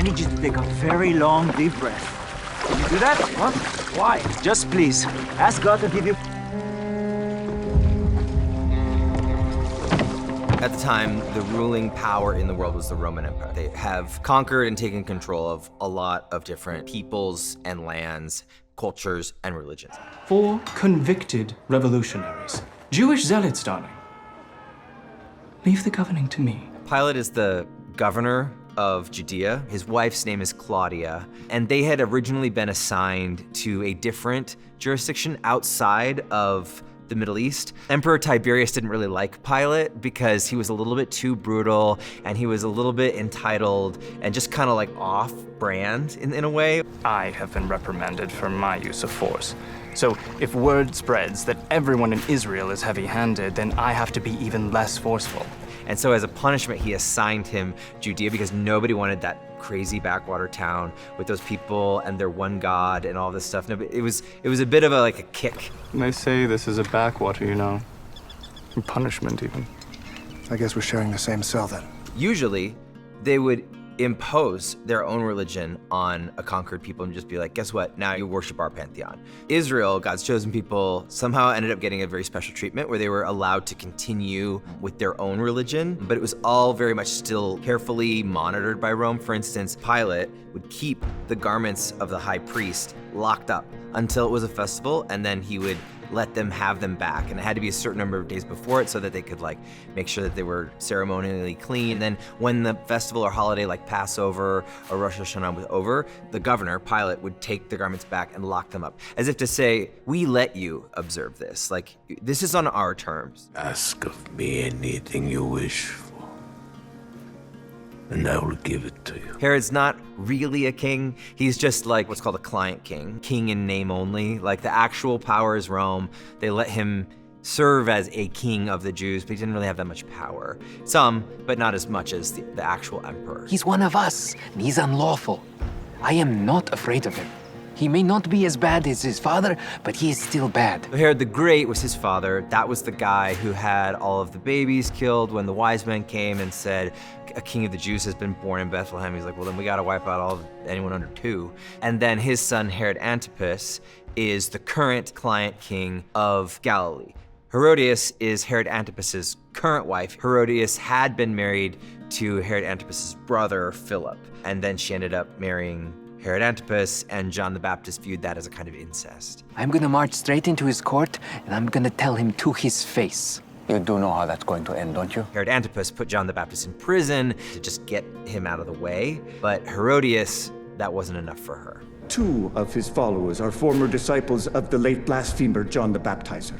I need you to take a very long, deep breath. Can you do that? What? Why? Just please, ask God to give you... At the time, the ruling power in the world was the Roman Empire. They have conquered and taken control of a lot of different peoples and lands, cultures and religions. 4 convicted revolutionaries. Jewish zealots, darling. Leave the governing to me. Pilate is the governor of Judea. His wife's name is Claudia, and they had originally been assigned to a different jurisdiction outside of the Middle East. Emperor Tiberius didn't really like Pilate because he was a little bit too brutal and he was a little bit entitled and just kind of like off-brand in a way. I have been reprimanded for my use of force. So if word spreads that everyone in Israel is heavy-handed, then I have to be even less forceful. And so as a punishment, he assigned him Judea because nobody wanted that crazy backwater town with those people and their one god and all this stuff. No, but it was a bit of a kick. They say this is a backwater, you know. Punishment, even. I guess we're sharing the same cell, then. Usually, they would impose their own religion on a conquered people and just be like, guess what? Now you worship our pantheon. Israel, God's chosen people, somehow ended up getting a very special treatment where they were allowed to continue with their own religion, but it was all very much still carefully monitored by Rome. For instance, Pilate would keep the garments of the high priest locked up until it was a festival, and then he would let them have them back. And it had to be a certain number of days before it so that they could make sure that they were ceremonially clean. And then when the festival or holiday like Passover or Rosh Hashanah was over, the governor, Pilate, would take the garments back and lock them up, as if to say, we let you observe this. Like, this is on our terms. Ask of me anything you wish for, and I will give it to you. Herod's not really a king. He's just like what's called a client king in name only. Like, the actual power is Rome. They let him serve as a king of the Jews, but he didn't really have that much power. Some, but not as much as the actual emperor. He's one of us, and he's unlawful. I am not afraid of him. He may not be as bad as his father, but he is still bad. Herod the Great was his father. That was the guy who had all of the babies killed when the wise men came and said, a king of the Jews has been born in Bethlehem. He's like, well, then we gotta wipe out anyone under 2. And then his son, Herod Antipas, is the current client king of Galilee. Herodias is Herod Antipas's current wife. Herodias had been married to Herod Antipas's brother, Philip, and then she ended up marrying Herod Antipas, and John the Baptist viewed that as a kind of incest. I'm gonna march straight into his court, and I'm gonna tell him to his face. You do know how that's going to end, don't you? Herod Antipas put John the Baptist in prison to just get him out of the way, but Herodias, that wasn't enough for her. 2 of his followers are former disciples of the late blasphemer John the Baptizer.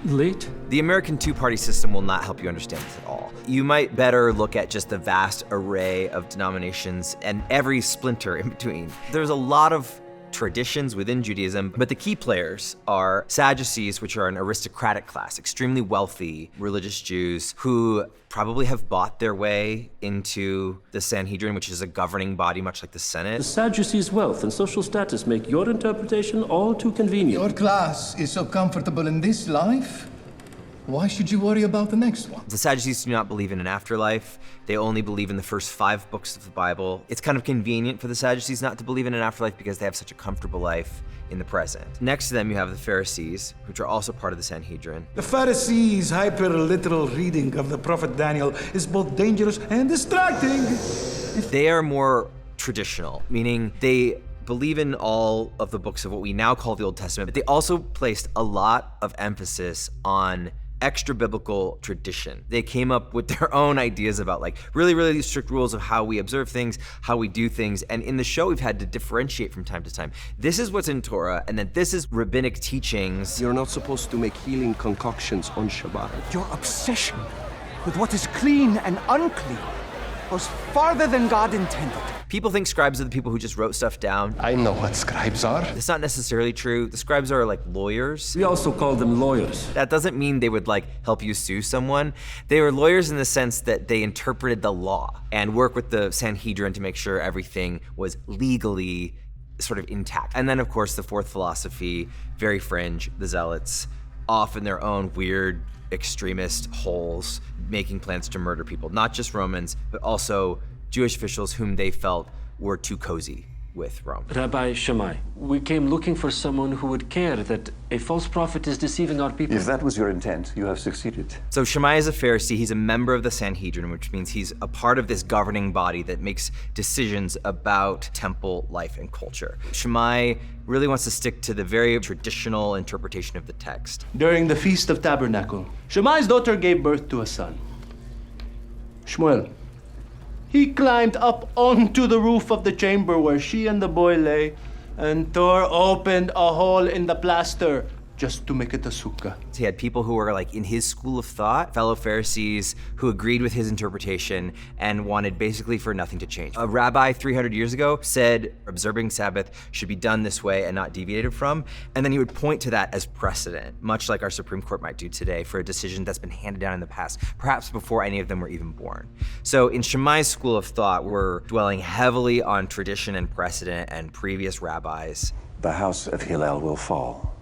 Late? The American two-party system will not help you understand this at all. You might better look at just the vast array of denominations and every splinter in between. There's a lot of traditions within Judaism, but the key players are Sadducees, which are an aristocratic class, extremely wealthy religious Jews who probably have bought their way into the Sanhedrin, which is a governing body much like the Senate. The Sadducees' wealth and social status make your interpretation all too convenient. Your class is so comfortable in this life. Why should you worry about the next one? The Sadducees do not believe in an afterlife. They only believe in the first 5 books of the Bible. It's kind of convenient for the Sadducees not to believe in an afterlife because they have such a comfortable life in the present. Next to them, you have the Pharisees, which are also part of the Sanhedrin. The Pharisees' hyper-literal reading of the prophet Daniel is both dangerous and distracting. They are more traditional, meaning they believe in all of the books of what we now call the Old Testament, but they also placed a lot of emphasis on extra biblical tradition. They came up with their own ideas about really, really strict rules of how we observe things, how we do things. And in the show, we've had to differentiate from time to time. This is what's in Torah, and then this is rabbinic teachings. You're not supposed to make healing concoctions on Shabbat. Your obsession with what is clean and unclean goes farther than God intended. People think scribes are the people who just wrote stuff down. I know what scribes are. It's not necessarily true. The scribes are like lawyers. We also call them lawyers. That doesn't mean they would help you sue someone. They were lawyers in the sense that they interpreted the law and work with the Sanhedrin to make sure everything was legally sort of intact. And then of course the fourth philosophy, very fringe, the Zealots, off in their own weird extremist holes, making plans to murder people, not just Romans, but also Jewish officials whom they felt were too cozy with Rome. Rabbi Shammai, we came looking for someone who would care that a false prophet is deceiving our people. If that was your intent, you have succeeded. So Shammai is a Pharisee. He's a member of the Sanhedrin, which means he's a part of this governing body that makes decisions about temple life and culture. Shammai really wants to stick to the very traditional interpretation of the text. During the Feast of Tabernacle, Shammai's daughter gave birth to a son, Shmuel. He climbed up onto the roof of the chamber where she and the boy lay and tore open a hole in the plaster just to make it a sukkah. He had people who were like in his school of thought, fellow Pharisees who agreed with his interpretation and wanted basically for nothing to change. A rabbi 300 years ago said observing Sabbath should be done this way and not deviated from, and then he would point to that as precedent, much like our Supreme Court might do today for a decision that's been handed down in the past, perhaps before any of them were even born. So in Shammai's school of thought, we're dwelling heavily on tradition and precedent and previous rabbis. The house of Hillel will fall,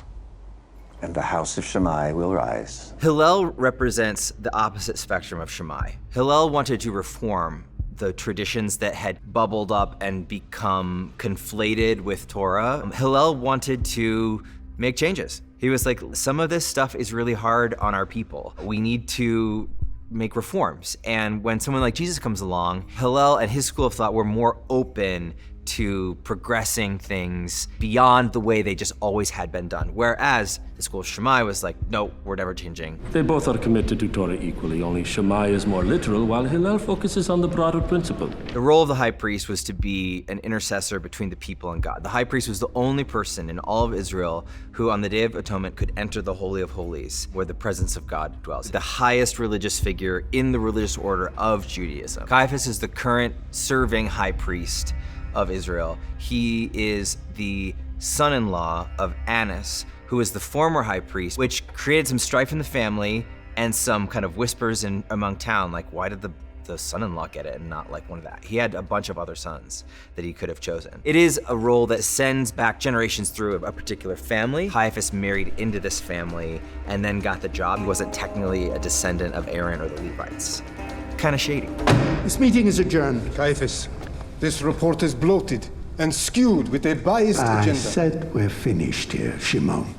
and the house of Shammai will rise. Hillel represents the opposite spectrum of Shammai. Hillel wanted to reform the traditions that had bubbled up and become conflated with Torah. Hillel wanted to make changes. He was like, some of this stuff is really hard on our people. We need to make reforms. And when someone like Jesus comes along, Hillel and his school of thought were more open to progressing things beyond the way they just always had been done. Whereas the school of Shammai was like, no, we're never changing. They both are committed to Torah equally, only Shammai is more literal, while Hillel focuses on the broader principle. The role of the high priest was to be an intercessor between the people and God. The high priest was the only person in all of Israel who on the Day of Atonement could enter the Holy of Holies, where the presence of God dwells. The highest religious figure in the religious order of Judaism. Caiaphas is the current serving high priest of Israel. He is the son-in-law of Annas, who is the former high priest, which created some strife in the family and some kind of whispers among town, like, why did the son-in-law get it and not like one of that? He had a bunch of other sons that he could have chosen. It is a role that sends back generations through a particular family. Caiaphas married into this family and then got the job. He wasn't technically a descendant of Aaron or the Levites. Kind of shady. This meeting is adjourned. Caiaphas, this report is bloated and skewed with a biased agenda. I said we're finished here, Shimon.